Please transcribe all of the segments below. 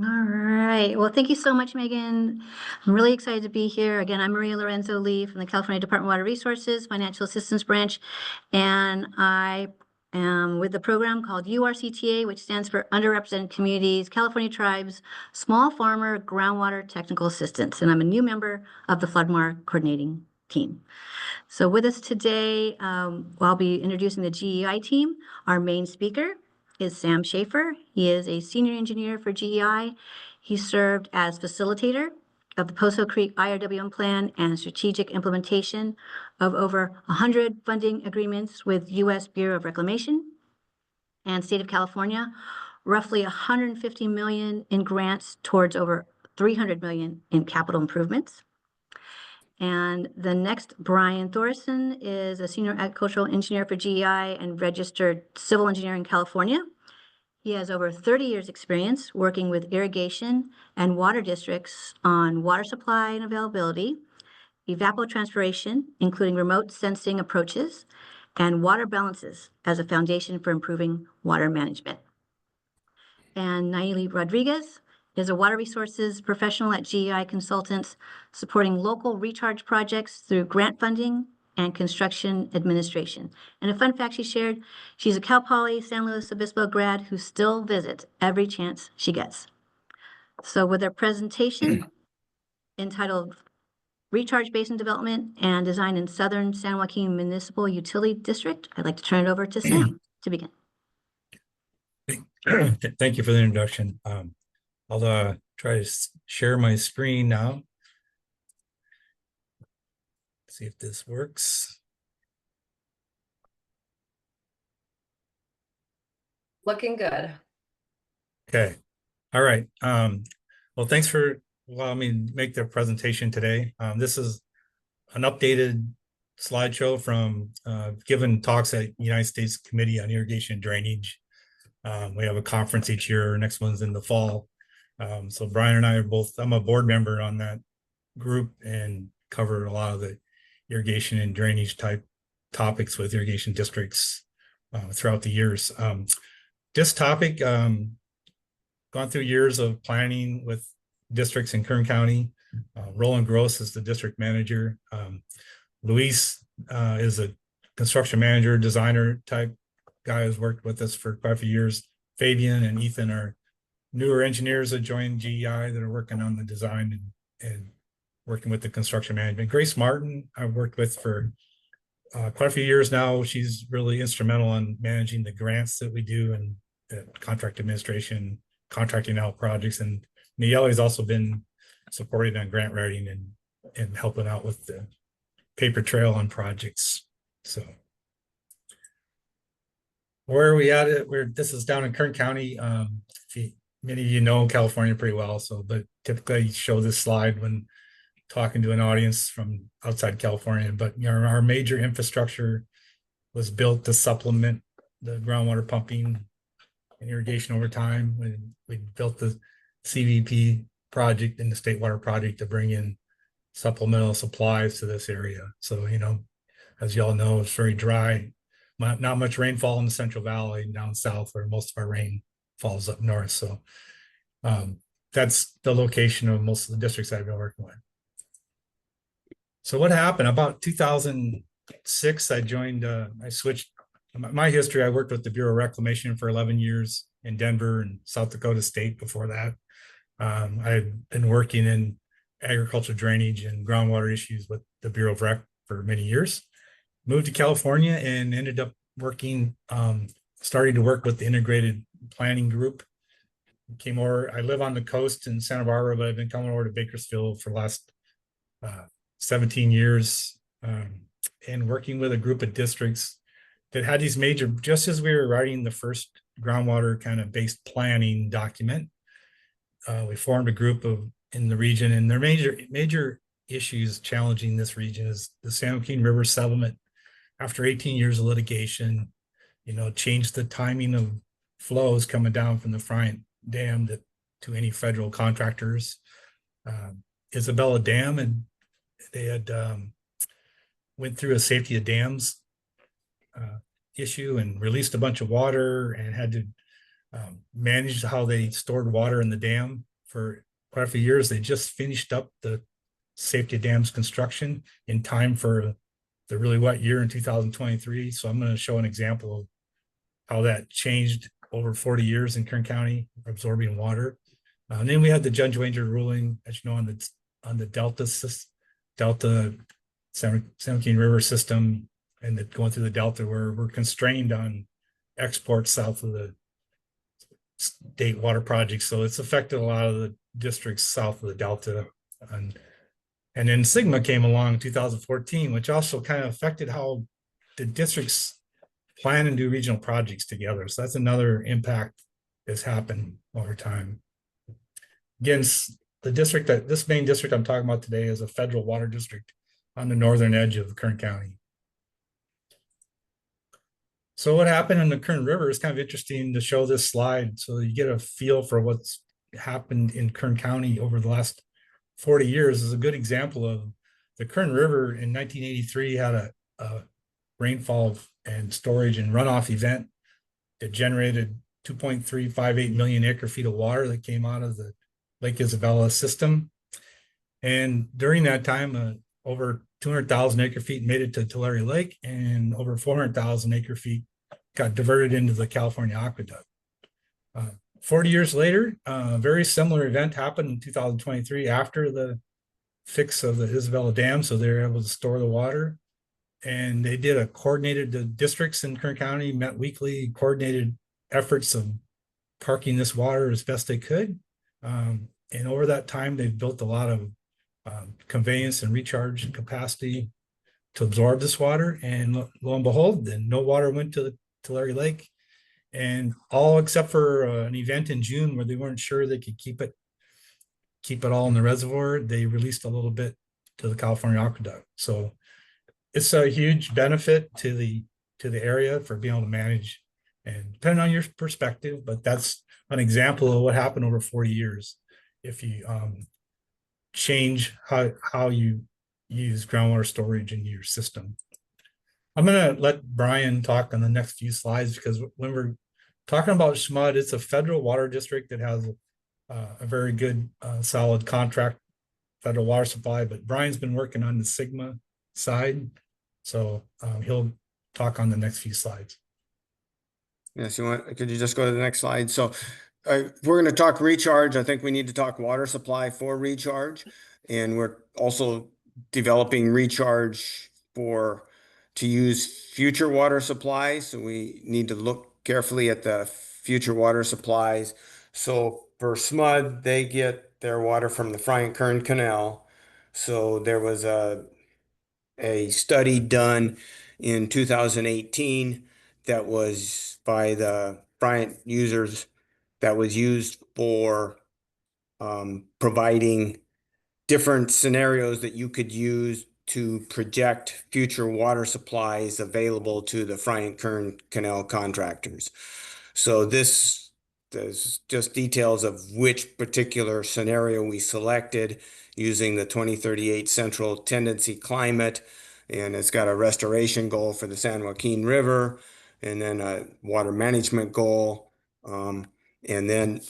right. Well, thank you so much, Megan. I'm really excited to be here. Again, I'm Maria Lorenzo Lee from the California Department of Water Resources Financial Assistance Branch, and I am with the program called URCTA, which stands for Underrepresented Communities, California Tribes, Small Farmer Groundwater Technical Assistance, and I'm a new member of the LunchMAR coordinating team. So with us today, I'll be introducing the GEI team. Our main speaker is Sam Schaefer. He is a senior engineer for GEI. He served as facilitator of the Poso Creek IRWM plan and strategic implementation of over 100 funding agreements with U.S. Bureau of Reclamation and State of California, roughly 150 million in grants towards over 300 million in capital improvements. And the next, Brian Thorson, is a senior agricultural engineer for GEI and registered civil engineer in California. He has over 30 years experience working with irrigation and water districts on water supply and availability, evapotranspiration, including remote sensing approaches, and water balances as a foundation for improving water management. And Nayeli Rodriguez is a water resources professional at GEI Consultants, supporting local recharge projects through grant funding and construction administration. And a fun fact she shared, she's a Cal Poly San Luis Obispo grad who still visits every chance she gets. So with their presentation entitled Recharge Basin Development and Design in Southern San Joaquin Municipal Utility District, I'd like to turn it over to Sam to begin. Thank you for the introduction. I'll try to share my screen now. See if this works. Looking good. Okay. All right. Well, thanks for allowing me to make the presentation today. This is an updated slideshow from given talks at United States Committee on Irrigation and Drainage. We have a conference each year. Next one's in the fall. So Brian and I are both, I'm a board member on that group and cover a lot of the irrigation and drainage type topics with irrigation districts throughout the years. This topic, gone through years of planning with districts in Kern County. Roland Gross is the district manager. Luis is a construction manager, designer type guy who's worked with us for quite a few years. Fabian and Ethan are newer engineers that joined GEI that are working on the design and working with the construction management. Grace Martin, I've worked with for quite a few years now. She's really instrumental in managing the grants that we do and contract administration, contracting out projects. And Nayeli has also been supporting on grant writing and helping out with the paper trail on projects. So where are we at it? This is down in Kern County. Many of you know California pretty well, but typically I show this slide when talking to an audience from outside California. But our major infrastructure was built to supplement the groundwater pumping and irrigation over time. When we built the CVP project and the State Water Project to bring in supplemental supplies to this area. So, as you all know, it's very dry. Not much rainfall in the Central Valley down south, where most of our rain falls up north. So that's the location of most of the districts I've been working with. So what happened? About 2006, I switched. My history, I worked with the Bureau of Reclamation for 11 years in Denver and South Dakota State before that. I had been working in agriculture drainage and groundwater issues with the Bureau of Rec for many years. Moved to California and ended up working, starting to work with the integrated planning group. I live on the coast in Santa Barbara, but I've been coming over to Bakersfield for the last 17 years and working with a group of districts that had these major, just as we were writing the first groundwater kind of based planning document, we formed a group in the region, and their major issues challenging this region is the San Joaquin River settlement. After 18 years of litigation, changed the timing of flows coming down from the Friant Dam to any federal contractors. Isabella Dam, and they had went through a safety of dams issue and released a bunch of water and had to manage how they stored water in the dam for quite a few years. They just finished up the safety dams construction in time for the really wet year in 2023. So I'm going to show an example of how that changed over 40 years in Kern County, absorbing water. And then we had the Judge Wanger ruling, as you know, on the Delta San Joaquin River system, and going through the Delta, where we're constrained on exports south of the state water projects. So it's affected a lot of the districts south of the Delta. And then SGMA came along in 2014, which also kind of affected how the districts plan and do regional projects together. So that's another impact that's happened over time. Again, this main district I'm talking about today is a federal water district on the northern edge of Kern County. So what happened in the Kern River is kind of interesting to show this slide so you get a feel for what's happened in Kern County over the last 40 years. Is a good example of the Kern River in 1983 had a rainfall and storage and runoff event that generated 2.358 million acre feet of water that came out of the Lake Isabella system. And during that time, over 200,000 acre feet made it to Tulare Lake, and over 400,000 acre feet got diverted into the California aqueduct. 40 years later, a very similar event happened in 2023 after the fix of the Isabella Dam, so they were able to store the water. And they did a coordinated, the districts in Kern County met weekly, coordinated efforts of parking this water as best they could. And over that time, they've built a lot of conveyance and recharge capacity to absorb this water. And lo and behold, then no water went to the Tulare Lake. And all except for an event in June where they weren't sure they could keep it all in the reservoir, they released a little bit to the California aqueduct. So it's a huge benefit to the area for being able to manage, and depending on your perspective, but that's an example of what happened over 40 years. If you change how you use groundwater storage in your system. I'm going to let Brian talk on the next few slides, because when we're talking about SMUD, it's a federal water district that has a very good, solid contract, federal water supply, but Brian's been working on the SGMA side. So he'll talk on the next few slides. Yes, could you just go to the next slide? So if we're going to talk recharge, I think we need to talk water supply for recharge. And we're also developing recharge to use future water supplies. So we need to look carefully at the future water supplies. So for SMUD, they get their water from the Friant-Kern Canal. So there was a study done in 2018 that was by the Friant users that was used for providing different scenarios that you could use to project future water supplies available to the Friant-Kern Canal contractors. So there's just details of which particular scenario we selected using the 2038 Central Tendency Climate, and it's got a restoration goal for the San Joaquin River, and then a water management goal, and then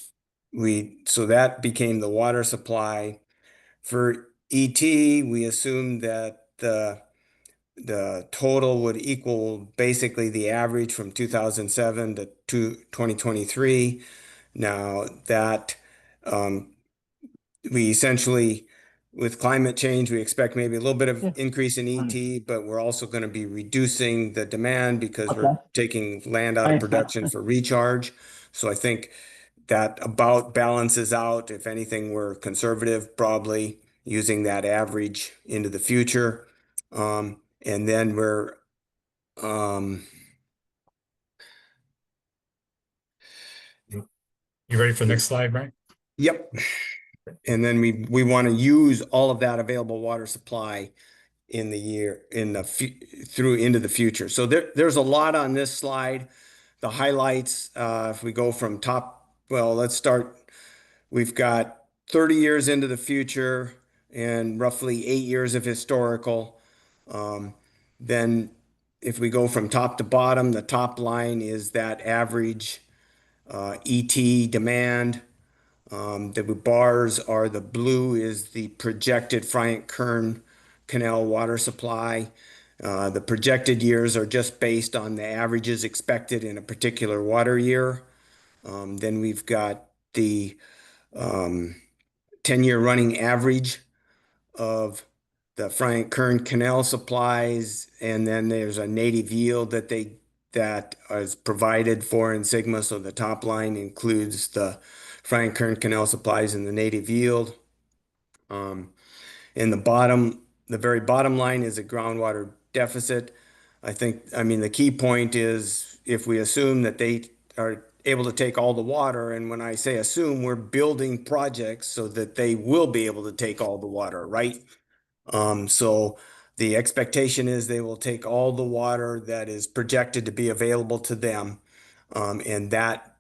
so that became the water supply. For ET, we assumed that the total would equal basically the average from 2007 to 2023. Now that we essentially, with climate change, we expect maybe a little bit of increase in ET, but we're also going to be reducing the demand because we're taking land out of production for recharge. So I think that about balances out. If anything, we're conservative, probably using that average into the future. And then we're You ready for the next slide, Brian? Yep. And then we want to use all of that available water supply in the year, through into the future. So there's a lot on this slide. The highlights, if we go from top, well, let's start. We've got 30 years into the future and roughly 8 years of historical. Then if we go from top to bottom, the top line is that average ET demand. The bars are the blue is the projected Friant-Kern Canal water supply. The projected years are just based on the averages expected in a particular water year. Then we've got the 10-year running average of the Friant-Kern Canal supplies, and then there's a native yield that is provided for in Sigma. So the top line includes the Friant-Kern Canal supplies and the native yield. And the very bottom line is a groundwater deficit. I mean, the key point is if we assume that they are able to take all the water, and when I say assume, we're building projects so that they will be able to take all the water, right? So the expectation is they will take all the water that is projected to be available to them, and that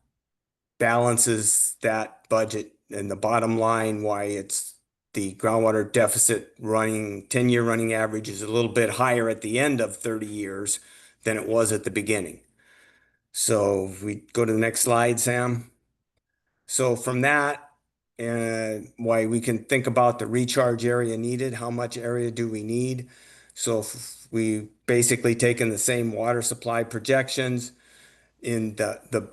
balances that budget. And the bottom line, why it's the groundwater deficit running 10-year running average is a little bit higher at the end of 30 years than it was at the beginning. So if we go to the next slide, Sam. So from that, why we can think about the recharge area needed, how much area do we need? So if we basically taken the same water supply projections in the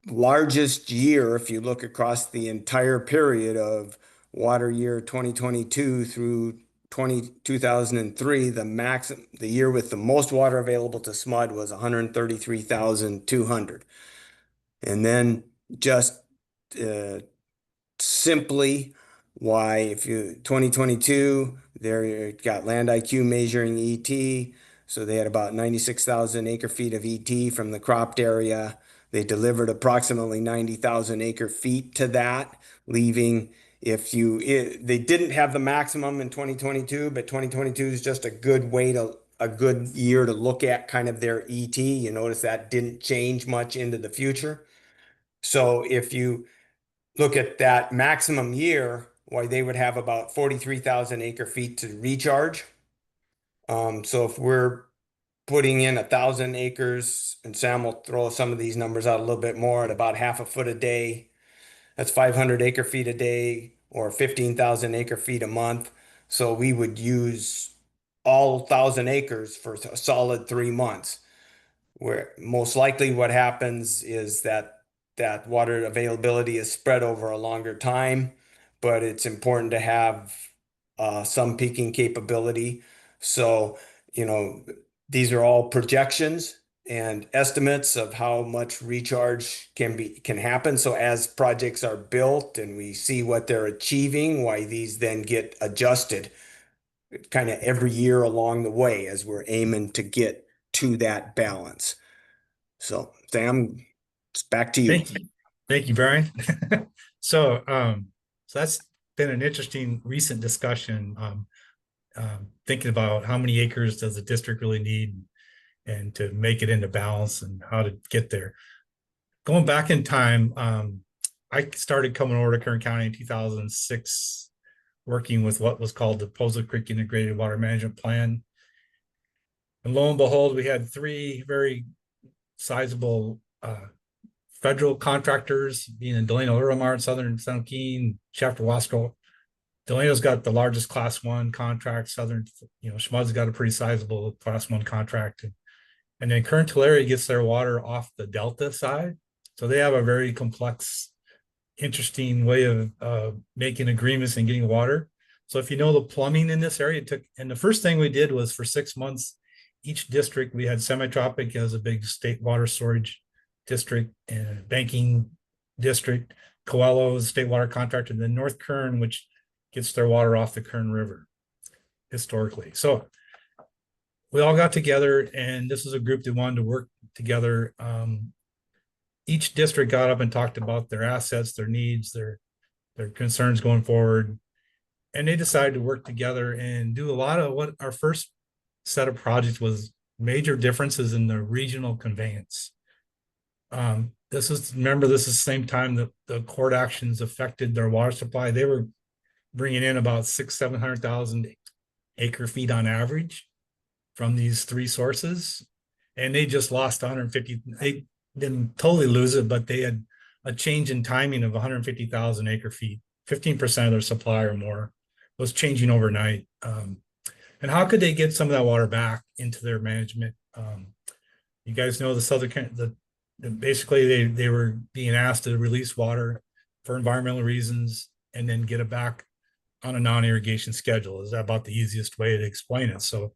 largest year, if you look across the entire period of water year 2022 through 2003, the year with the most water available to SMUD was 133,200. And then just simply why, if you 2022, there you got Land IQ measuring ET. So they had about 96,000 acre feet of ET from the cropped area. They delivered approximately 90,000 acre feet to that, leaving they didn't have the maximum in 2022, but 2022 is just a good year to look at kind of their ET. You notice that didn't change much into the future. So if you look at that maximum year, why they would have about 43,000 acre feet to recharge. So if we're putting in 1,000 acres, and Sam will throw some of these numbers out a little bit more, at about half a foot a day, that's 500 acre feet a day or 15,000 acre feet a month. So we would use all 1,000 acres for a solid 3 months. Where most likely what happens is that water availability is spread over a longer time, but it's important to have some peaking capability. So, these are all projections and estimates of how much recharge can happen. So as projects are built and we see what they're achieving, why these then get adjusted kind of every year along the way as we're aiming to get to that balance. So Sam, it's back to you. Thank you, Brian. So that's been an interesting recent discussion. Thinking about how many acres does the district really need, and to make it into balance, and how to get there. Going back in time, I started coming over to Kern County in 2006, working with what was called the Pozo Creek Integrated Water Management Plan. And lo and behold, we had 3 very sizable federal contractors, being in Delano, Miramar, Southern San Joaquin, Schaefer, Wasco. Delano's got the largest Class 1 contract. Southern, SMUD's got a pretty sizable Class 1 contract. And then Kern Tulare gets their water off the Delta side. So they have a very complex, interesting way of making agreements and getting water. So if you know the plumbing in this area, and the first thing we did was for 6 months, each district, we had Semi-Tropic as a big state water storage district and banking district, Coelho is a state water contractor, and then North Kern, which gets their water off the Kern River historically. So we all got together, and this is a group that wanted to work together. Each district got up and talked about their assets, their needs, their concerns going forward. And they decided to work together and do a lot of what our first set of projects was major differences in the regional conveyance. Remember, this is the same time that the court actions affected their water supply. They were bringing in about 700,000 acre feet on average from these 3 sources. And they just lost 150. They didn't totally lose it, but they had a change in timing of 150,000 acre feet, 15% of their supply or more was changing overnight. And how could they get some of that water back into their management? You guys know basically they were being asked to release water for environmental reasons and then get it back on a non-irrigation schedule. Is that about the easiest way to explain it? So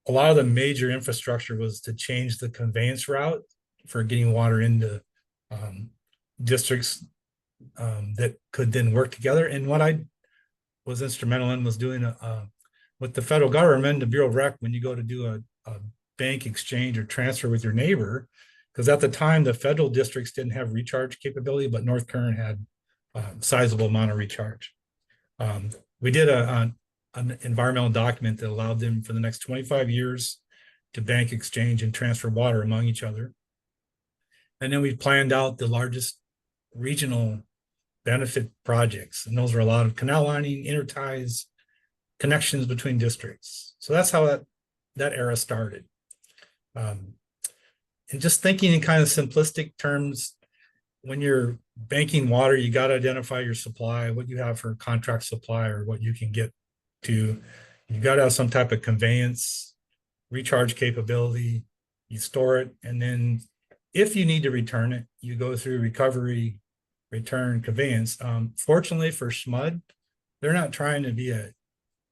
a lot of the major infrastructure was to change the conveyance route for getting water into districts that could then work together. And what I was instrumental in was doing with the federal government, the Bureau of Rec, when you go to do a bank exchange or transfer with your neighbor, because at the time the federal districts didn't have recharge capability, but North Kern had a sizable amount of recharge. We did an environmental document that allowed them for the next 25 years to bank exchange and transfer water among each other. And then we planned out the largest regional benefit projects. And those were a lot of canal lining, interties, connections between districts. So that's how that era started. And just thinking in kind of simplistic terms, when you're banking water, you got to identify your supply, what you have for contract supply or what you can get to. You got to have some type of conveyance, recharge capability, you store it, and then if you need to return it, you go through recovery, return, conveyance. Fortunately for SMUD, they're not trying to be a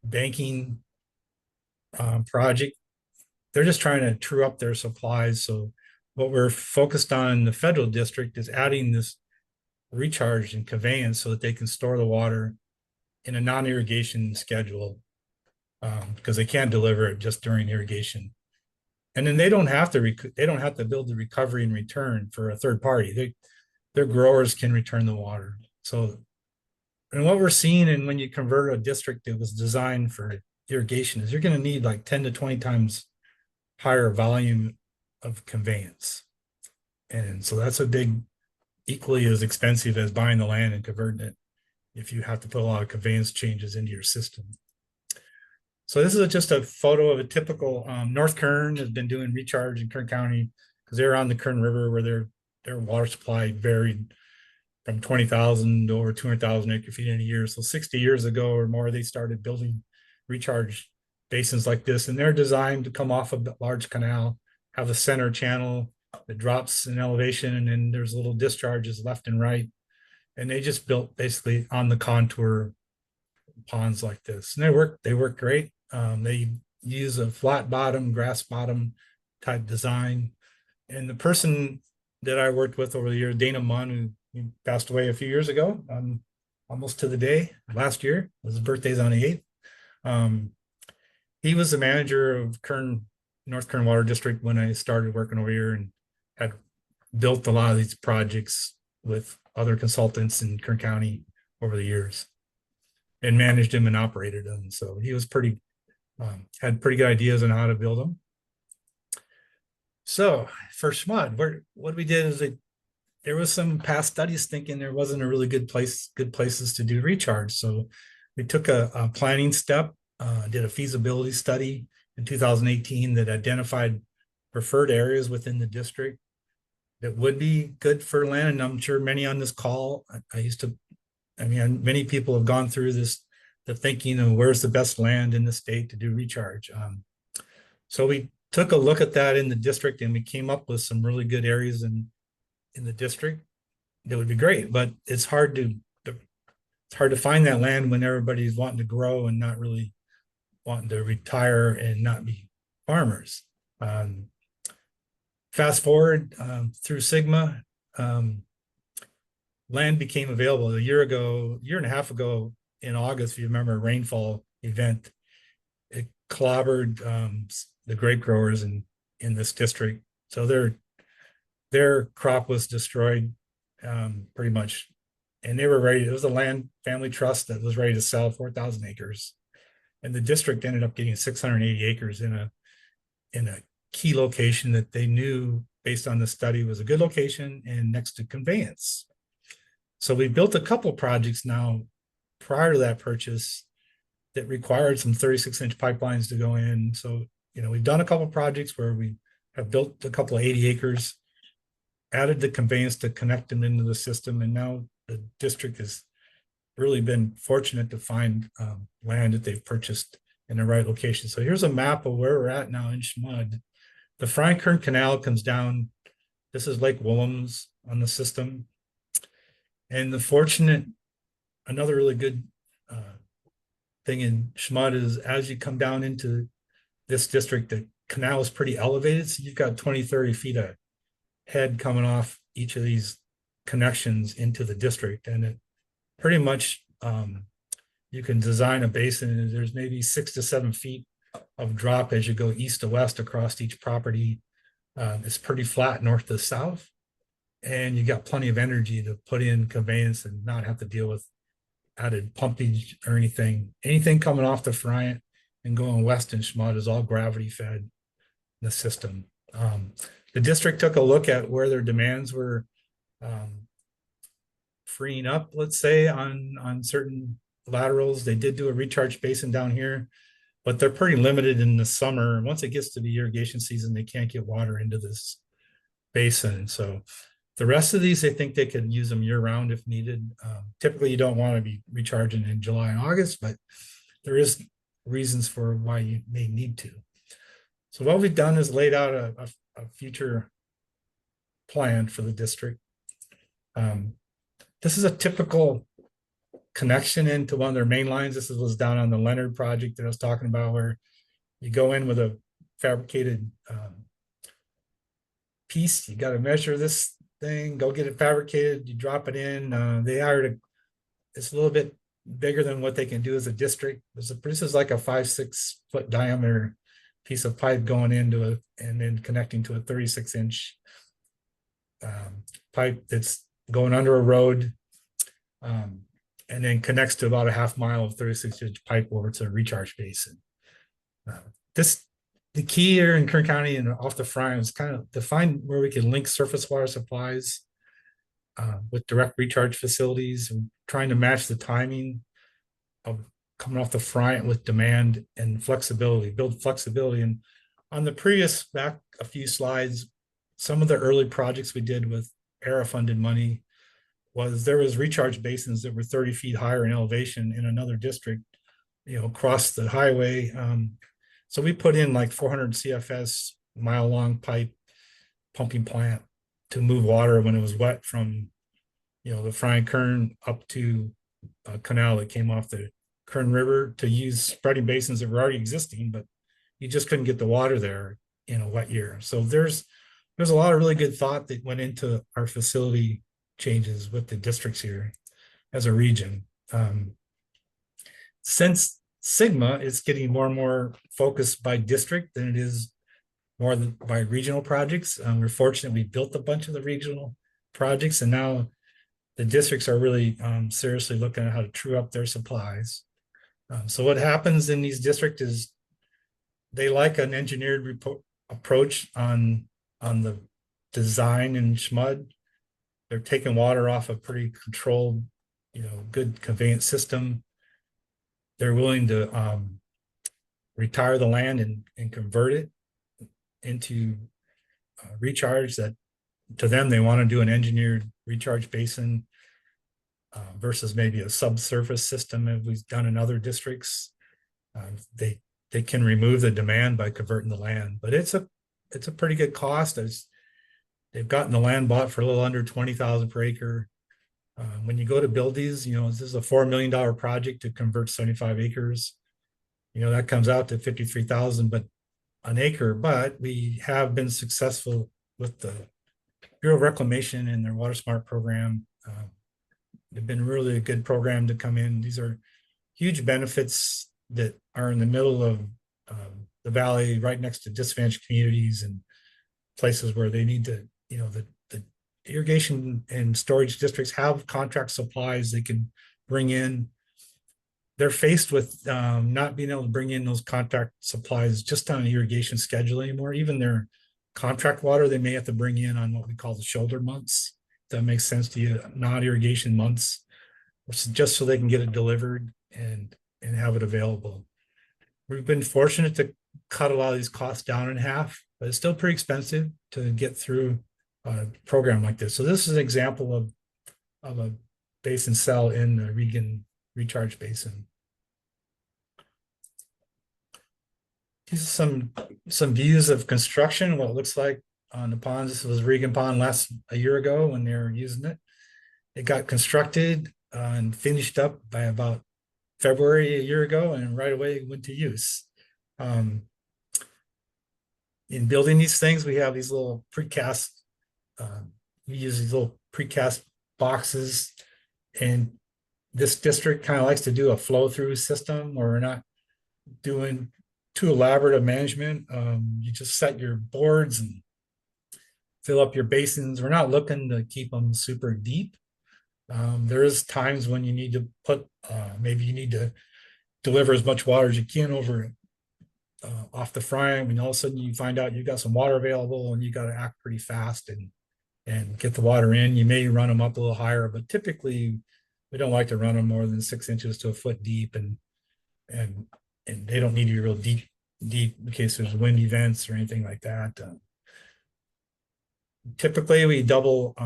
banking project. They're just trying to true up their supplies. So what we're focused on in the federal district is adding this recharge and conveyance so that they can store the water in a non-irrigation schedule because they can't deliver it just during irrigation. And then they don't have to build the recovery and return for a third party. Their growers can return the water. So, and what we're seeing, and when you convert a district that was designed for irrigation, is you're going to need like 10 to 20 times higher volume of conveyance. And so that's equally as expensive as buying the land and converting it if you have to put a lot of conveyance changes into your system. So this is just a photo of a typical North Kern has been doing recharge in Kern County because they're on the Kern River where their water supply varied from 20,000 to over 200,000 acre feet in a year. So 60 years ago or more, they started building recharge basins like this, and they're designed to come off a large canal, have a center channel that drops in elevation, and then there's little discharges left and right. And they just built basically on the contour ponds like this, and they work great. They use a flat bottom, grass bottom type design. And the person that I worked with over the years, Dana Munn, who passed away a few years ago, almost to the day last year. His birthday's on the 8th. He was the manager of North Kern Water District when I started working over here, and had built a lot of these projects with other consultants in Kern County over the years, and managed them and operated them. So he was had pretty good ideas on how to build them. So for SMUD, what we did is there was some past studies thinking there wasn't a really good places to do recharge. So we took a planning step, did a feasibility study in 2018 that identified preferred areas within the district that would be good for land. And I'm sure many on this call, many people have gone through the thinking of where's the best land in the state to do recharge. So we took a look at that in the district, and we came up with some really good areas in the district that would be great, but it's hard to find that land when everybody's wanting to grow and not really wanting to retire and not be farmers. Fast forward through Sigma, land became available a year and a half ago in August. If you remember, a rainfall event, it clobbered the grape growers in this district. So their crop was destroyed pretty much, and they were ready. It was a land family trust that was ready to sell 4,000 acres, and the district ended up getting 680 acres in a key location that they knew based on the study was a good location and next to conveyance. So we built a couple projects now prior to that purchase that required some 36-inch pipelines to go in. So, we've done a couple projects where we have built a couple of 80 acres added the conveyance to connect them into the system. And now the district has really been fortunate to find land that they've purchased in the right location. So here's a map of where we're at now in Schmud. The Friant-Kern Canal comes down. This is Lake Willems on the system. And another really good thing in Schmud is as you come down into this district, the canal is pretty elevated. So you've got 20, 30 feet of head coming off each of these connections into the district. And it pretty much, you can design a basin and there's maybe 6 to 7 feet of drop as you go east to west across each property. It's pretty flat north to south. And you got plenty of energy to put in conveyance and not have to deal with added pumpage or anything. Anything coming off the Friant and going west in Schmud is all gravity fed in the system. The district took a look at where their demands were freeing up, let's say, on certain laterals. They did do a recharge basin down here, but they're pretty limited in the summer. Once it gets to the irrigation season, they can't get water into this basin. So the rest of these, they think they could use them year round if needed. Typically, you don't want to be recharging in July and August, but there is reasons for why you may need to. So what we've done is laid out a future plan for the district. This is a typical connection into one of their main lines. This was down on the Leonard project that I was talking about, where you go in with a fabricated piece. You got to measure this thing, go get it fabricated, you drop it in. They hired it's a little bit bigger than what they can do as a district. This is like a 5-6 foot diameter piece of pipe going into and then connecting to a 36-inch pipe that's going under a road, and then connects to about a half mile of 36-inch pipe over to a recharge basin. The key here in Kern County and off the Friant is kind of to find where we can link surface water supplies with direct recharge facilities, and trying to match the timing of coming off the Friant with demand and flexibility, build flexibility. And on the previous back a few slides, some of the early projects we did with ERA funded money there was recharge basins that were 30 feet higher in elevation in another district, across the highway. So we put in like 400 CFS mile long pipe pumping plant to move water when it was wet from, the Friant-Kern up to a canal that came off the Kern River, to use spreading basins that were already existing, but you just couldn't get the water there in a wet year. So there's a lot of really good thought that went into our facility changes with the districts here as a region. Since Sigma is getting more and more focused by district than it is more than by regional projects. We're fortunate we built a bunch of the regional projects, and now the districts are really seriously looking at how to true up their supplies. So what happens in these districts is they like an engineered approach on the design in Schmud. They're taking water off a pretty controlled, good conveyance system. They're willing to retire the land and convert it into recharge. That to them, they want to do an engineered recharge basin versus maybe a subsurface system as we've done in other districts. They can remove the demand by converting the land, but it's a pretty good cost. They've gotten the land bought for a little under 20,000 per acre. When you go to build these, this is a $4 million project to convert 75 acres. That comes out to 53,000 an acre, but we have been successful with the Bureau of Reclamation and their WaterSmart program. They've been really a good program to come in. These are huge benefits that are in the middle of the valley, right next to disadvantaged communities and places where they need to, the irrigation and storage districts have contract supplies they can bring in. They're faced with not being able to bring in those contract supplies just on an irrigation schedule anymore. Even their contract water, they may have to bring in on what we call the shoulder months. That makes sense to you, non-irrigation months, just so they can get it delivered and have it available. We've been fortunate to cut a lot of these costs down in half, but it's still pretty expensive to get through program like this. So this is an example of a basin cell in the Regan recharge basin. These are some views of construction, what it looks like on the ponds. This was Regan Pond a year ago when they were using it. It got constructed and finished up by about February a year ago, and right away it went to use. In building these things, we have these little precast, we use these little precast boxes, and this district kind of likes to do a flow through system where we're not doing too elaborate of management. You just set your boards and fill up your basins. We're not looking to keep them super deep. There is times when you need to put, maybe you need to deliver as much water as you can over off the Friant, when all of a sudden you find out you've got some water available and you got to act pretty fast and get the water in. You may run them up a little higher, but typically we don't like to run them more than 6 inches to a foot deep, and they don't need to be real deep in case there's wind events or anything like that. Typically we double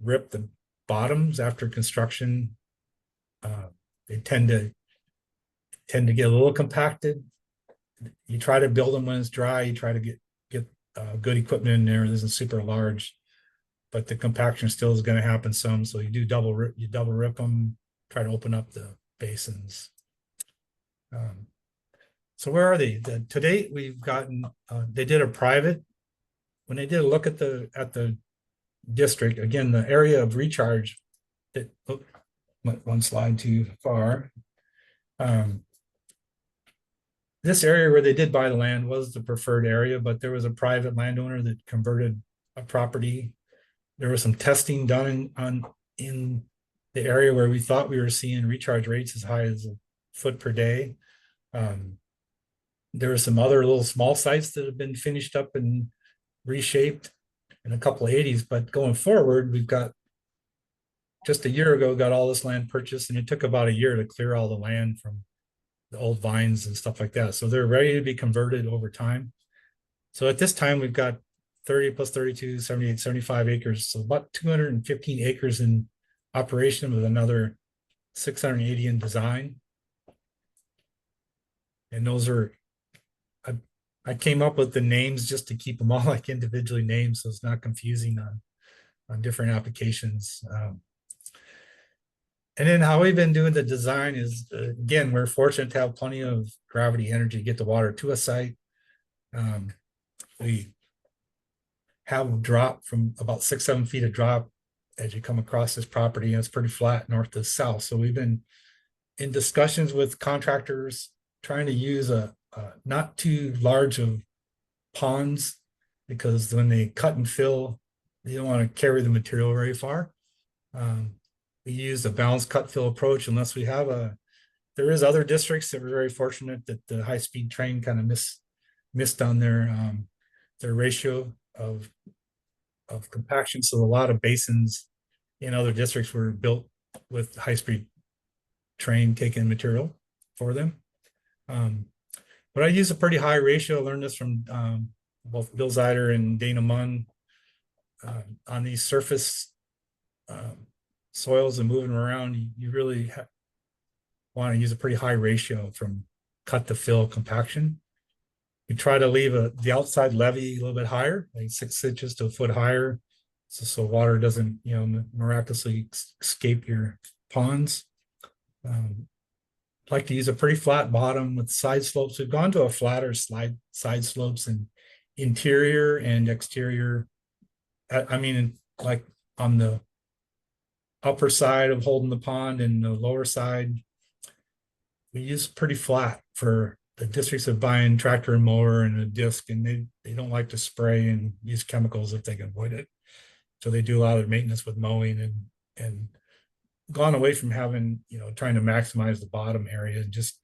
rip the bottoms after construction. They tend to get a little compacted. You try to build them when it's dry. You try to get good equipment in there. This isn't super large, but the compaction still is going to happen some. So you do double rip them. Try to open up the basins. So where are they? To date, we've gotten. They did a private. When they did a look at the district, again, the area of recharge. That went one slide too far. This area where they did buy the land was the preferred area, but there was a private landowner that converted a property. There was some testing done in the area where we thought we were seeing recharge rates as high as a foot per day. There were some other little small sites that have been finished up and reshaped in a couple of 80s, but going forward, we've got just a year ago, got all this land purchased, and it took about a year to clear all the land from the old vines and stuff like that. So they're ready to be converted over time. So at this time, we've got 30 plus 32, 78, 75 acres. So about 215 acres in operation with another 680 in design. And those are, I came up with the names just to keep them all like individually named, so it's not confusing on different applications. And then how we've been doing the design is, again, we're fortunate to have plenty of gravity energy to get the water to a site. We have a drop from about 6-7 feet of drop as you come across this property, and it's pretty flat north to south. So we've been in discussions with contractors trying to use a not too large of ponds, because when they cut and fill, they don't want to carry the material very far. We use a balanced cut fill approach unless we have there is other districts that were very fortunate that the high-speed train kind of missed on their ratio of compaction. So a lot of basins in other districts were built with high-speed train taking material for them. But I use a pretty high ratio. I learned this from both Bill Zeider and Dana Munn on these surface soils and moving around. You really want to use a pretty high ratio from cut to fill compaction. We try to leave the outside levee a little bit higher, like 6 inches to a foot higher, so water doesn't, miraculously escape your ponds. Like to use a pretty flat bottom with side slopes. We've gone to a flatter side slopes in interior and exterior. I mean, like on the upper side of holding the pond and the lower side, we use pretty flat for the districts of buying tractor and mower and a disc, and they don't like to spray and use chemicals if they can avoid it. So they do a lot of maintenance with mowing and gone away from having, trying to maximize the bottom area and just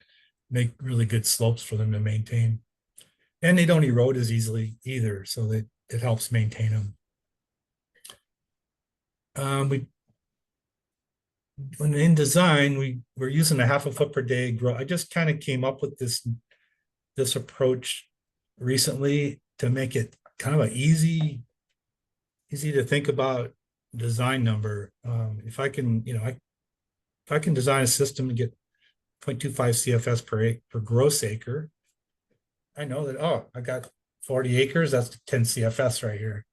make really good slopes for them to maintain. And they don't erode as easily either, so that it helps maintain them. When in design, we're using a 1/2 foot per day grow. I just kind of came up with this approach recently to make it kind of an easy easy to think about design number. If I can, if I can design a system to get 0.25 CFS per gross acre, I know that, oh, I got 40 acres, that's 10 CFS right here.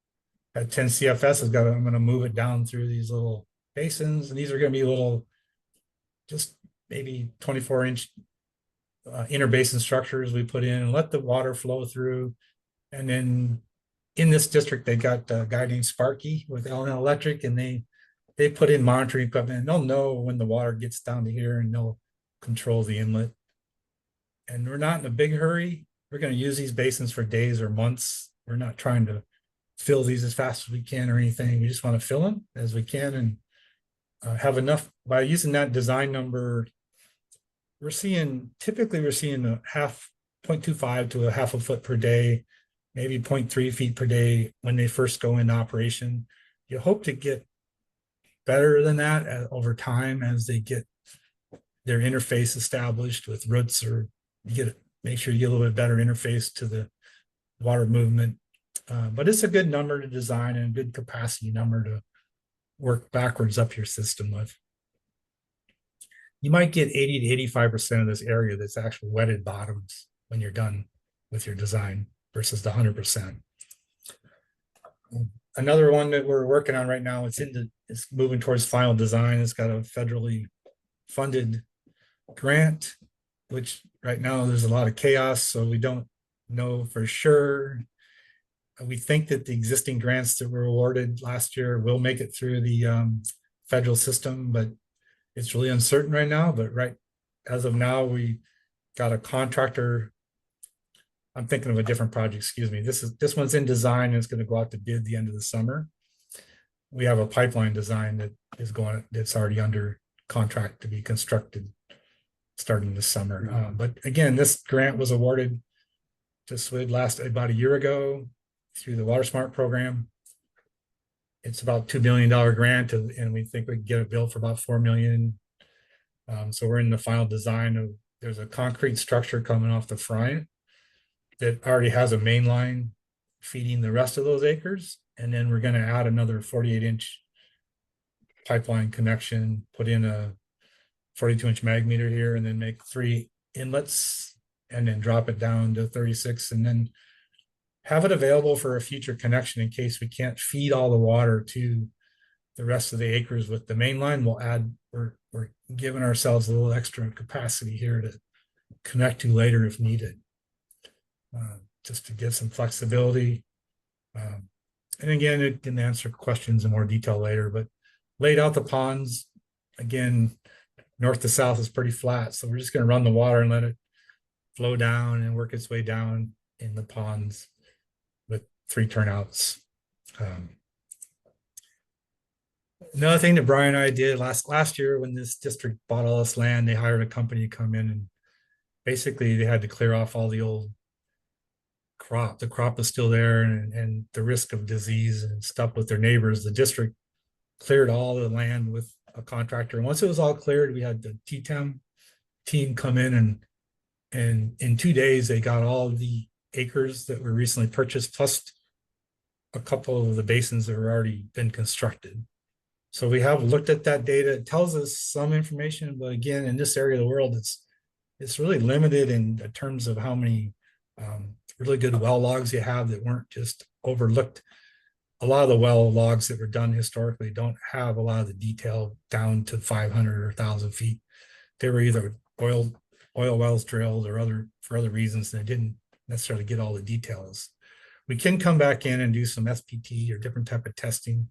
That 10 CFS I'm going to move it down through these little basins, and these are going to be little, just maybe 24-inch inner basin structures we put in and let the water flow through. And then in this district, they got a guy named Sparky with L&L Electric, and they put in monitoring equipment, and they'll know when the water gets down to here, and they'll control the inlet. And we're not in a big hurry. We're going to use these basins for days or months. We're not trying to fill these as fast as we can or anything. We just want to fill them as we can and have enough. By using that design number, typically we're seeing a 0.25 to a half a foot per day, maybe 0.3 feet per day when they first go into operation. You hope to get better than that over time as they get their interface established with roots, or make sure you get a little bit better interface to the water movement. But it's a good number to design and a good capacity number to work backwards up your system with. You might get 80 to 85% of this area that's actually wetted bottoms when you're done with your design versus the 100%. Another one that we're working on right now, it's moving towards final design. It's got a federally funded grant, which right now there's a lot of chaos, so we don't know for sure. We think that the existing grants that were awarded last year will make it through the federal system, but it's really uncertain right now. But as of now, we got a contractor. I'm thinking of a different project, excuse me. This one's in design, and it's going to go out to bid the end of the summer. We have a pipeline design that's already under contract to be constructed starting this summer. But again, this grant was awarded to SWID about a year ago through the WaterSmart program. It's about $2 million grant, and we think we can get a bill for about $4 million. So we're in the final design there's a concrete structure coming off the Friant that already has a main line feeding the rest of those acres. And then we're going to add another 48-inch pipeline connection, put in a 42-inch mag meter here, and then make 3 inlets, and then drop it down to 36, and then have it available for a future connection in case we can't feed all the water to the rest of the acres with the main line. We're giving ourselves a little extra capacity here to connect to later if needed, just to give some flexibility. And again, it can answer questions in more detail later, but laid out the ponds, again, north to south is pretty flat. So we're just going to run the water and let it flow down and work its way down in the ponds with 3 turnouts. Another thing that Brian and I did last year when this district bought all this land, they hired a company to come in, and basically they had to clear off all the old crop. The crop was still there, and the risk of disease and stuff with their neighbors. The district cleared all the land with a contractor. And once it was all cleared, we had the TTEM team come in, and in 2 days, they got all of the acres that were recently purchased, plus a couple of the basins that were already been constructed. So we have looked at that data. It tells us some information, but again, in this area of the world, it's really limited in terms of how many really good well logs you have that weren't just overlooked. A lot of the well logs that were done historically don't have a lot of the detail down to 500 or 1,000 feet. They were either oil wells drilled or for other reasons, and they didn't necessarily get all the details. We can come back in and do some SPT or different type of testing.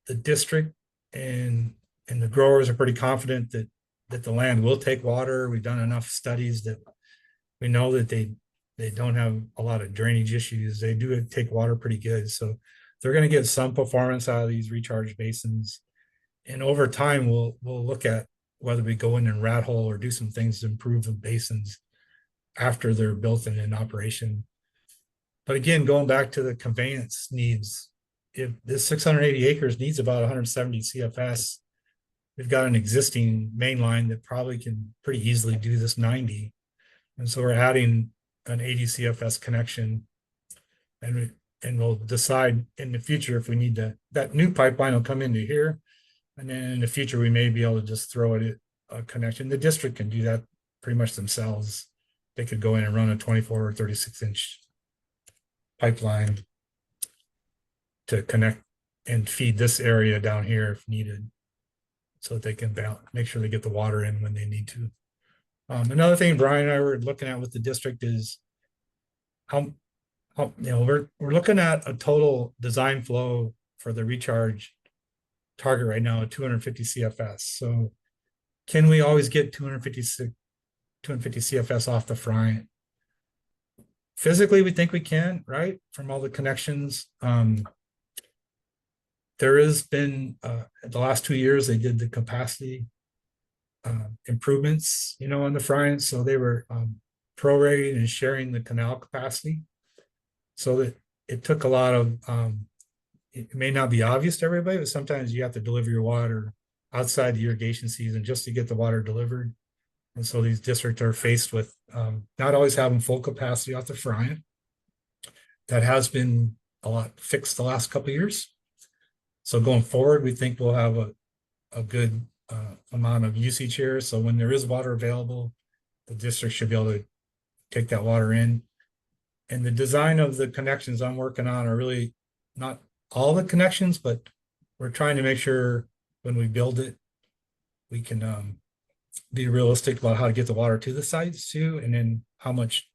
The district and the growers are pretty confident that the land will take water. We've done enough studies that we know that they don't have a lot of drainage issues. They do take water pretty good. So they're going to get some performance out of these recharge basins. And over time, we'll look at whether we go in and rat hole or do some things to improve the basins after they're built and in operation. But again, going back to the conveyance needs, if this 680 acres needs about 170 CFS, we've got an existing main line that probably can pretty easily do this 90. And so we're adding an 80 CFS connection. And and we'll decide in the future if we need that new pipeline will come into here. And then in the future, we may be able to just throw it a connection. The district can do that pretty much themselves. They could go in and run a 24 or 36-inch pipeline to connect and feed this area down here if needed, so that they can make sure they get the water in when they need to. Another thing Brian and I were looking at with the district is how we're looking at a total design flow for the recharge target right now at 250 CFS. So can we always get 250 CFS off the Friant? Physically, we think we can, right? From all the connections. There has been, the last 2 years, they did the capacity improvements, on the Friant. So they were prorating and sharing the canal capacity. So that it took a lot of, it may not be obvious to everybody, but sometimes you have to deliver your water outside the irrigation season just to get the water delivered. And so these districts are faced with not always having full capacity off the Friant. That has been a lot fixed the last couple of years. So going forward, we think we'll have a good amount of usage here. So when there is water available, the district should be able to take that water in. And the design of the connections I'm working on are really not all the connections, but we're trying to make sure when we build it, we can be realistic about how to get the water to the sites too, and then how much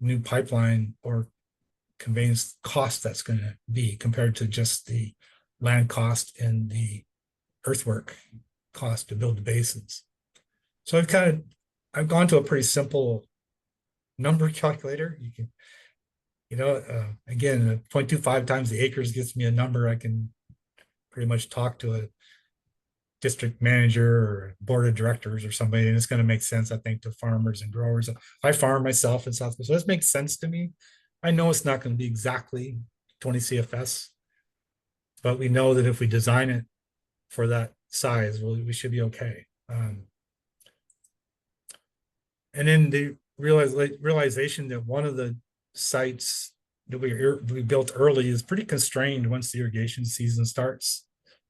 new pipeline or conveyance cost that's going to be compared to just the land cost and the earthwork cost to build the basins. So I've gone to a pretty simple number calculator. You can, again, 0.25 times the acres gets me a number. I can pretty much talk to a district manager or board of directors or somebody, and it's going to make sense, I think, to farmers and growers. I farm myself in South, so this makes sense to me. I know it's not going to be exactly 20 CFS, but we know that if we design it for that size, we should be okay. And then the realization that one of the sites that we built early is pretty constrained once the irrigation season starts.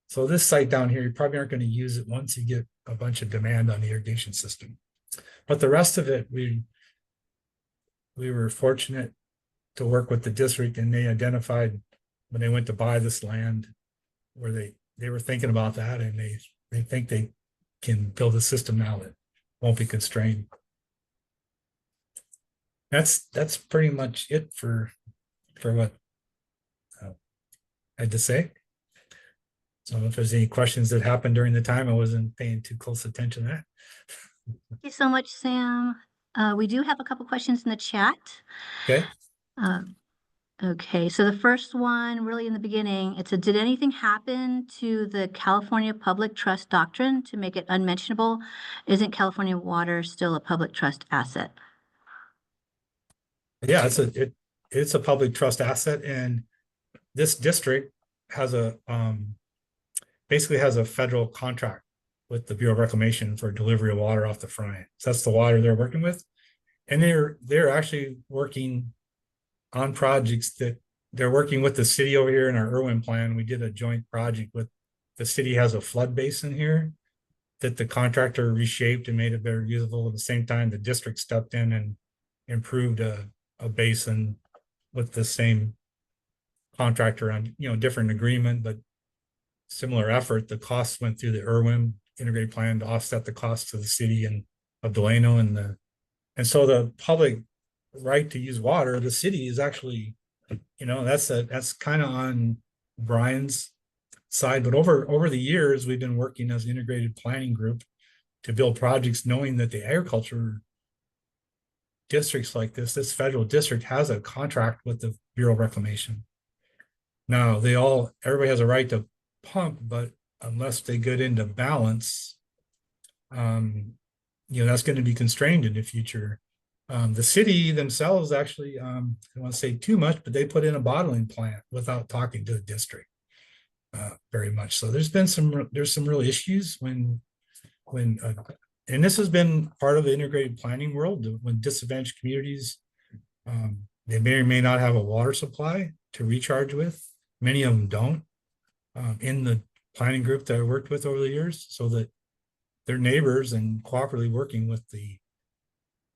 So this site down here, you probably aren't going to use it once you get a bunch of demand on the irrigation system. But the rest of it, we were fortunate to work with the district, and they identified when they went to buy this land where they were thinking about that, and they think they can build a system now that won't be constrained. That's pretty much it for what I had to say. So if there's any questions that happened during the time, I wasn't paying too close attention to that. Thank you so much, Sam. We do have a couple questions in the chat. Okay. Okay, so the first one, really in the beginning, it said, did anything happen to the California Public Trust Doctrine to make it unmentionable? Isn't California water still a public trust asset? Yeah, it's a public trust asset, and this district has basically has a federal contract with the Bureau of Reclamation for delivery of water off the Friant. So that's the water they're working with, and they're actually working on projects that they're working with the city over here in our Irwin plan. We did a joint project with the city. Has a flood basin here that the contractor reshaped and made it better usable. At the same time, the district stepped in and improved a basin with the same contractor on different agreement, but similar effort. The costs went through the Irwin integrated plan to offset the costs to the city and of Delano, and so the public right to use water, the city is actually, that's kind of on Brian's side. But over the years, we've been working as an integrated planning group to build projects, knowing that the agriculture districts like this federal district has a contract with the Bureau of Reclamation. Now everybody has a right to pump, but unless they get into balance, that's going to be constrained in the future. The city themselves actually, I don't want to say too much, but they put in a bottling plant without talking to the district very much. So there's some real issues when and this has been part of the integrated planning world when disadvantaged communities they may or may not have a water supply to recharge with. Many of them don't. In the planning group that I worked with over the years, so that their neighbors and cooperatively working with the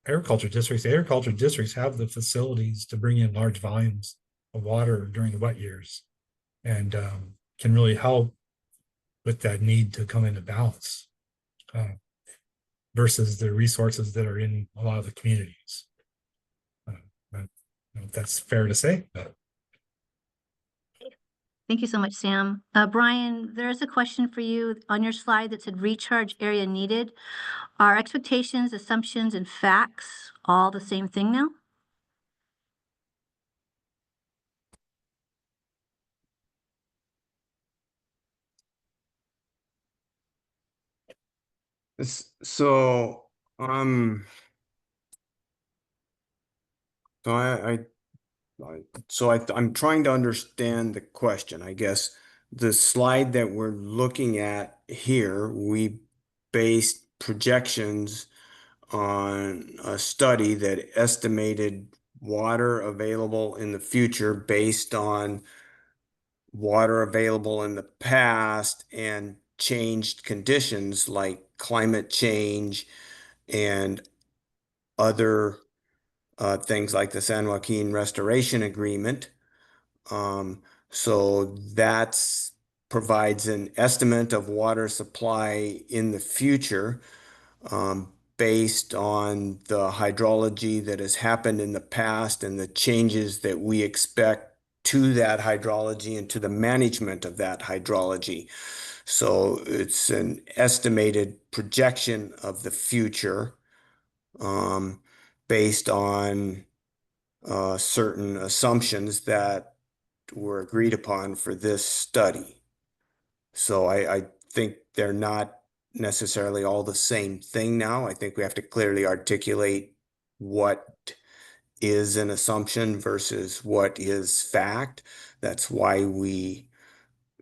agriculture districts. The agriculture districts have the facilities to bring in large volumes of water during the wet years, and can really help with that need to come into balance versus the resources that are in a lot of the communities. I don't know if that's fair to say, but Thank you so much, Sam. Brian, there's a question for you on your slide that said recharge area needed. Are expectations, assumptions, and facts all the same thing now? So, so I'm trying to understand the question. I guess the slide that we're looking at here, we based projections on a study that estimated water available in the future based on water available in the past and changed conditions like climate change and other things like the San Joaquin Restoration Agreement. So that's provides an estimate of water supply in the future based on the hydrology that has happened in the past and the changes that we expect to that hydrology and to the management of that hydrology. So it's an estimated projection of the future based on certain assumptions that were agreed upon for this study. So I think they're not necessarily all the same thing now. I think we have to clearly articulate what is an assumption versus what is fact. That's why we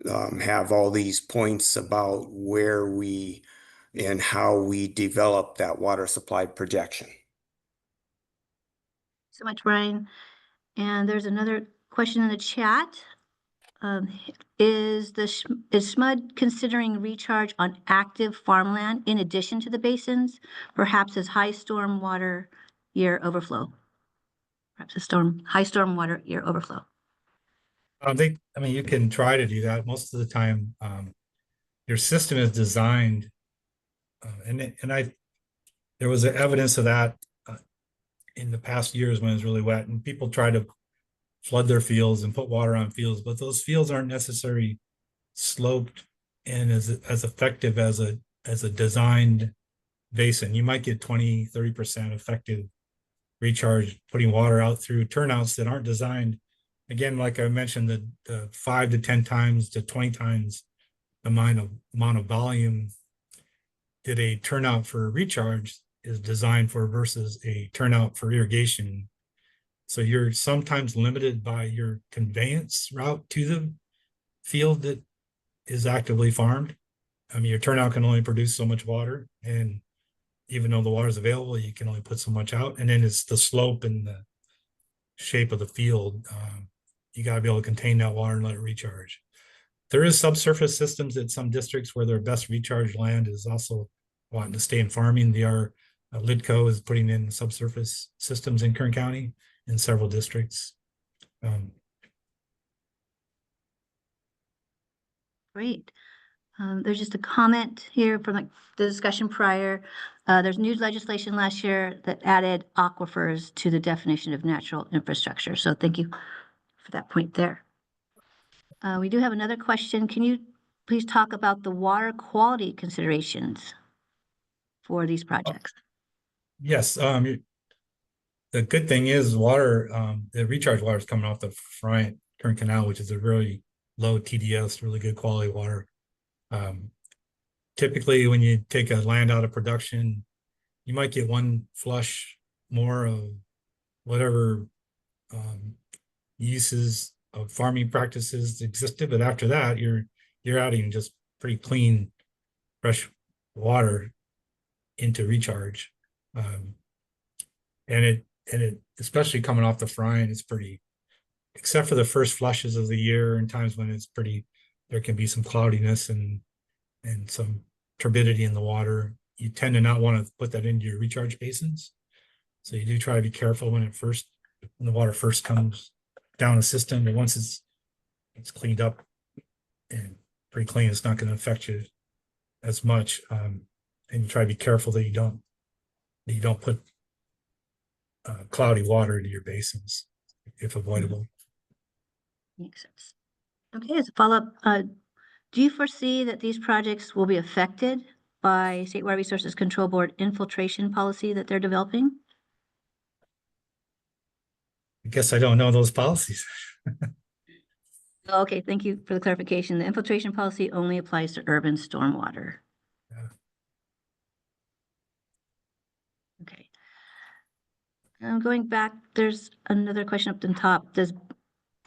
have all these points about where we and how we develop that water supply projection. So much, Brian. And there's another question in the chat. Is SMUD considering recharge on active farmland in addition to the basins, perhaps as high storm water year overflow? Perhaps high storm water year overflow. I mean, you can try to do that. Most of the time, your system is designed, there was evidence of that in the past years when it was really wet, and people try to flood their fields and put water on fields, but those fields aren't necessarily sloped and as effective as a designed basin. You might get 20-30% effective recharge putting water out through turnouts that aren't designed. Again, like I mentioned, the 5 to 10 times to 20 times the amount of volume that a turnout for recharge is designed for versus a turnout for irrigation. So you're sometimes limited by your conveyance route to the field that is actively farmed. I mean, your turnout can only produce so much water, and even though the water is available, you can only put so much out. And then it's the slope and the shape of the field. You got to be able to contain that water and let it recharge. There is subsurface systems at some districts where their best recharge land is also wanting to stay in farming. LIDCO is putting in subsurface systems in Kern County in several districts. Great. There's just a comment here from the discussion prior. There's new legislation last year that added aquifers to the definition of natural infrastructure. So thank you for that point there. We do have another question. Can you please talk about the water quality considerations for these projects? Yes. The good thing is water, the recharge water is coming off the Friant-Kern Canal, which is a really low TDS, really good quality water. Typically, when you take a land out of production, you might get one flush more of whatever uses of farming practices existed, but after that, you're adding just pretty clean, fresh water into recharge, and and it, especially coming off the Friant, it's pretty, except for the first flushes of the year and times when it's pretty, there can be some cloudiness and some turbidity in the water. You tend to not want to put that into your recharge basins. So you do try to be careful when the water first comes down a system, and once it's cleaned up and pretty clean, it's not going to affect you as much. And you try to be careful that you don't put cloudy water into your basins if avoidable. Makes sense. Okay, as a follow-up, do you foresee that these projects will be affected by State Water Resources Control Board infiltration policy that they're developing? I guess I don't know those policies. Okay, thank you for the clarification. The infiltration policy only applies to urban stormwater. Yeah. Okay. Going back, there's another question up the top.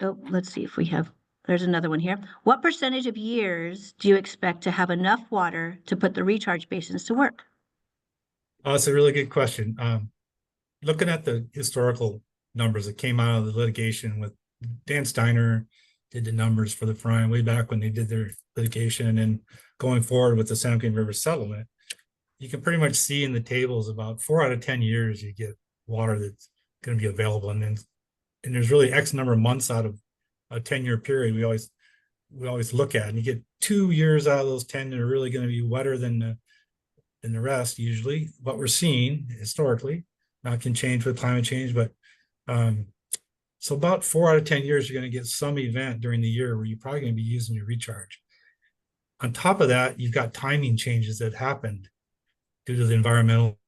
Let's see if we have, there's another one here. What percentage of years do you expect to have enough water to put the recharge basins to work? Oh, it's a really good question. Looking at the historical numbers that came out of the litigation with Dan Steiner, did the numbers for the Friant way back when they did their litigation, and then going forward with the San Joaquin River settlement, you can pretty much see in the tables about 4 out of 10 years you get water that's going to be available, and there's really X number of months out of a 10-year period we always look at, and you get 2 years out of those 10 that are really going to be wetter than the rest. Usually, what we're seeing historically, now it can change with climate change, but so about 4 out of 10 years, you're going to get some event during the year where you're probably going to be using your recharge. On top of that, you've got timing changes that happened due to the environmental.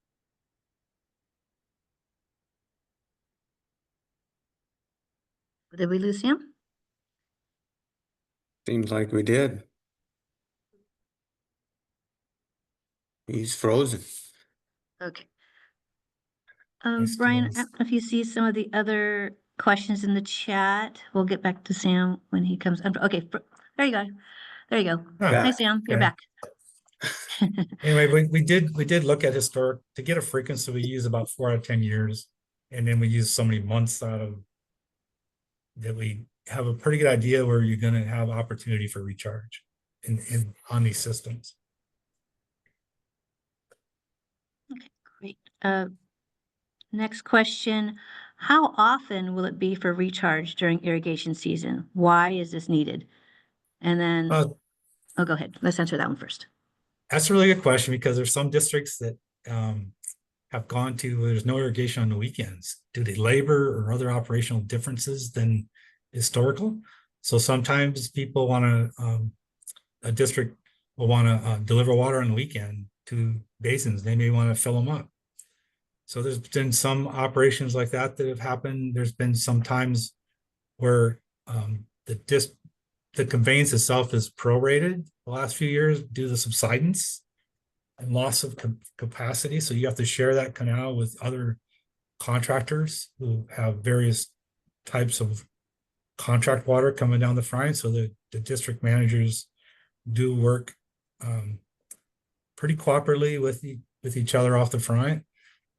Did we lose him? Seems like we did. He's frozen. Okay. Nice to Brian, I know. don't know if you see some of the other questions in the chat. We'll get back to Sam when he comes up. Okay, there you go. There you go. Ah, Hi, Sam, you're okay. back. Anyway, we did look at historic to get a frequency. We use about 4 out of 10 years, and then we use so many months out of that. We have a pretty good idea where you're going to have opportunity for recharge on these systems. Okay, great. Next question. How often will it be for recharge during irrigation season? Why is this needed? And then, go ahead. Let's answer that one first. That's a really good question, because there's some districts that have gone to where there's no irrigation on the weekends due to labor or other operational differences than historical. So sometimes people want to, a district will want to deliver water on the weekend to basins. They may want to fill them up. So there's been some operations like that have happened. There's been some times where the conveyance itself is prorated the last few years due to subsidence and loss of capacity. So you have to share that canal with other contractors who have various types of contract water coming down the Friant. So the district managers do work pretty cooperatively with each other off the Friant.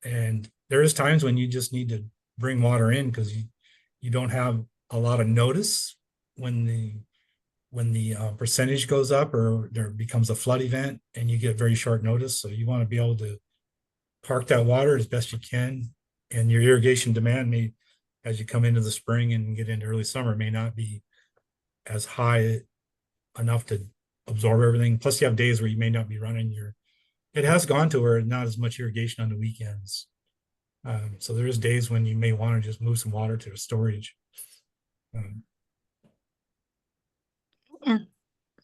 And there is times when you just need to bring water in because you don't have a lot of notice when the percentage goes up or there becomes a flood event, and you get very short notice. So you want to be able to park that water as best you can, and your irrigation demand may, as you come into the spring and get into early summer, may not be as high enough to absorb everything. Plus you have days where you may not be running it has gone to where not as much irrigation on the weekends. So there is days when you may want to just move some water to storage. And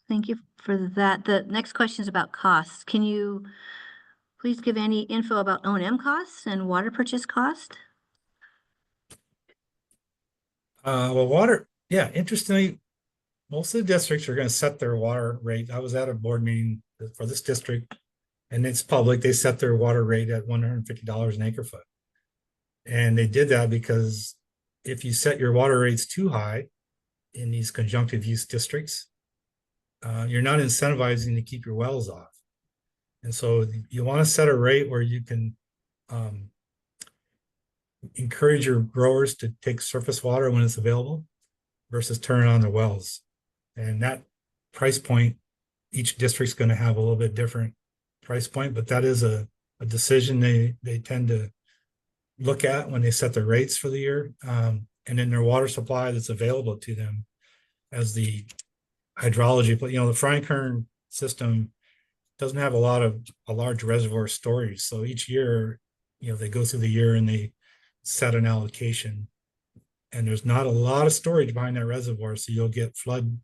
thank you for that. The next question is about costs. Can you please give any info about O&M costs and water purchase cost? Well, water, yeah, interestingly, most of the districts are going to set their water rate. I was at a board meeting for this district, and it's public. They set their water rate at $150 an acre foot. And they did that because if you set your water rates too high in these conjunctive use districts, you're not incentivizing to keep your wells off. And so you want to set a rate where you can encourage your growers to take surface water when it's available versus turning on their wells. And that price point, each district's going to have a little bit different price point, but that is a decision they tend to look at when they set their rates for the year. And then their water supply that's available to them as the hydrology, but the Friant-Kern system doesn't have a large reservoir storage. So each year, they go through the year and they set an allocation, and there's not a lot of storage behind that reservoir. So you'll get flood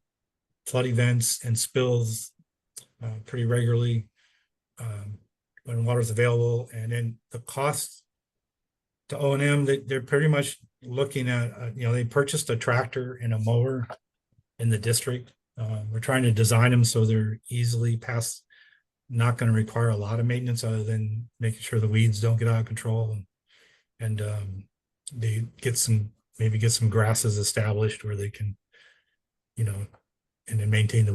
events and spills pretty regularly when water's available. And then the cost to O&M, they're pretty much looking at, they purchased a tractor and a mower in the district. We're trying to design them so they're easily not going to require a lot of maintenance other than making sure the weeds don't get out of control, and they get some grasses established where they can, and then maintain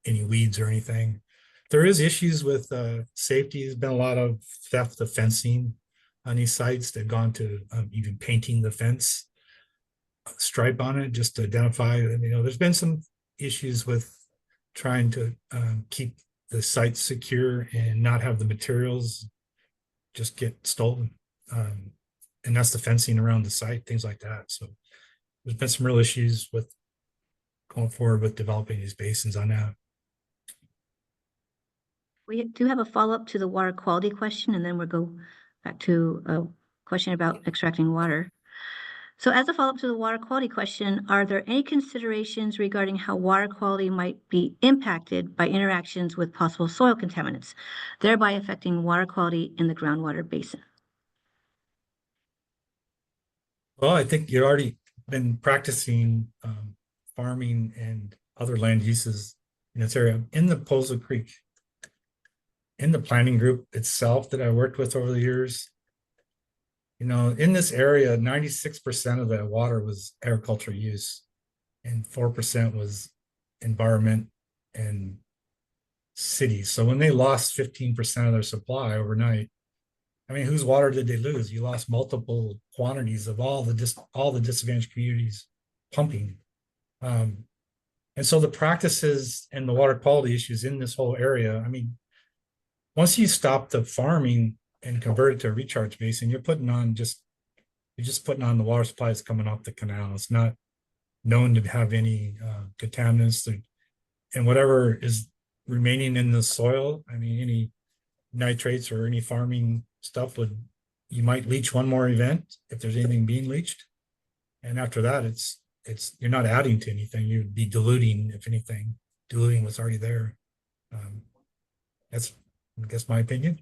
any weeds or anything. There is issues with safety. There's been a lot of theft of fencing on these sites. They've gone to even painting the fence stripe on it just to identify. There's been some issues with trying to keep the site secure and not have the materials just get stolen. And that's the fencing around the site, things like that. So there's been some real issues with going forward with developing these basins on that. We do have a follow-up to the water quality question, and then we'll go back to a question about extracting water. So as a follow-up to the water quality question, are there any considerations regarding how water quality might be impacted by interactions with possible soil contaminants, thereby affecting water quality in the groundwater basin? Well, I think you've already been practicing farming and other land uses in this area. In the Pozo Creek, in the planning group itself that I worked with over the years, in this area, 96% of the water was agricultural use and 4% was environment and cities. So when they lost 15% of their supply overnight, whose water did they lose? You lost multiple quantities of all the disadvantaged communities pumping. And so the practices and the water quality issues in this whole area, once you stop the farming and convert it to a recharge basin, you're just putting on the water supplies coming off the canal. It's not known to have any contaminants and whatever is remaining in the soil. Any nitrates or any farming stuff you might leach one more event if there's anything being leached. And after that, it's you're not adding to anything. You'd be diluting, if anything, what's already there. That's, I guess, my opinion.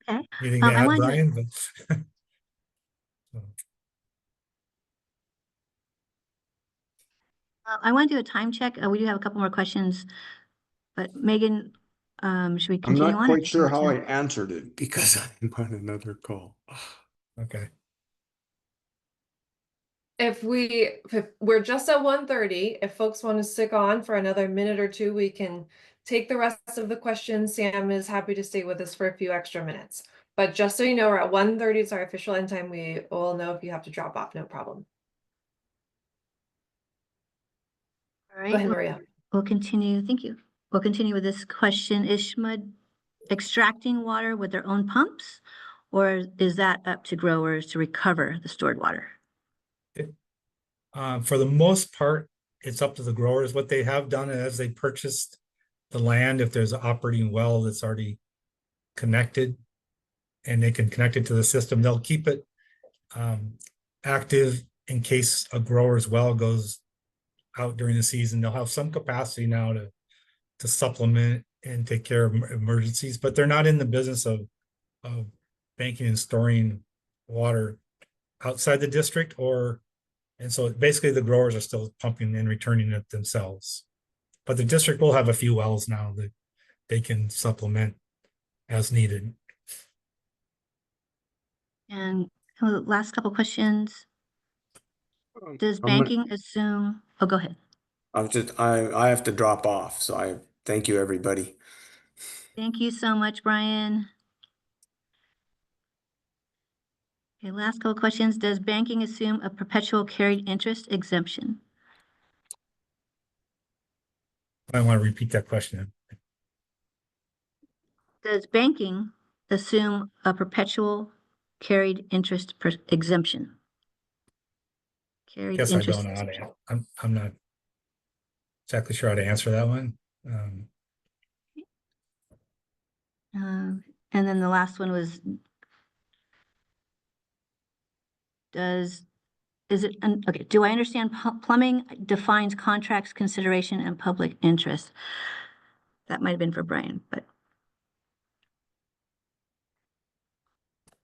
Okay. Anything to add, Brian? But I want to do a time check. We do have a couple more questions, but Megan, should we I'm continue not on? quite sure how I answered it because I'm on another call. okay. If we're just at 1:30, if folks want to stick on for another minute or two, we can take the rest of the questions. Sam is happy to stay with us for a few extra minutes. But just so you know, we're at 1:30. It's our official end time. We will know if you have to drop off, no problem. All right. Go ahead, Maria. We'll continue. Thank you. We'll continue with this question. Is SJMA extracting water with their own pumps, or is that up to growers to recover the stored water? For the most part, it's up to the growers. What they have done is they purchased the land. If there's an operating well that's already connected and they can connect it to the system, they'll keep it active in case a grower's well goes out during the season. They'll have some capacity now to supplement and take care of emergencies, but they're not in the business of banking and storing water outside the district, and so basically the growers are still pumping and returning it themselves. But the district will have a few wells now that they can supplement as needed. And last couple questions. Does I'm gonna- banking assume? Oh, go ahead. I have to drop off, so I thank you, everybody. Thank you so much, Brian. Okay, last couple questions. Does banking assume a perpetual carried interest exemption? I want to repeat that question. Does banking assume a perpetual carried interest exemption? Carried Guess I interest don't know how exemption. to, I'm not exactly sure how to answer that one. And then the last one was, okay, do I understand plumbing defines contracts, consideration, and public interest? That might have been for Brian, but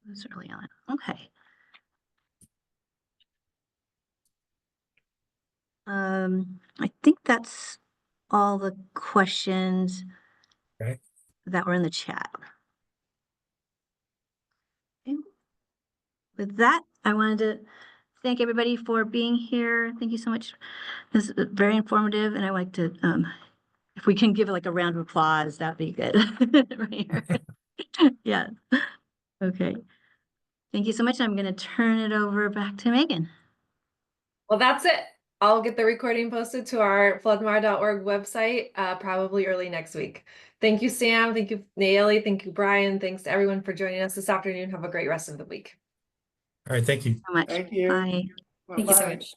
it was early on. Okay. I think that's all the questions Okay. that were in the chat. Okay. With that, I wanted to thank everybody for being here. Thank you so much. This is very informative, and I like to, if we can give it like a round of applause, that'd be good. Right here. Yeah. Okay. Thank you so much. I'm going to turn it over back to Megan. Well, that's it. I'll get the recording posted to our floodmar.org website, probably early next week. Thank you, Sam. Thank you, Nayeli. Thank you, Brian. Thanks to everyone for joining us this afternoon. Have a great rest of the week. All right, thank you. So much. Thank you. Bye. Thank you so much.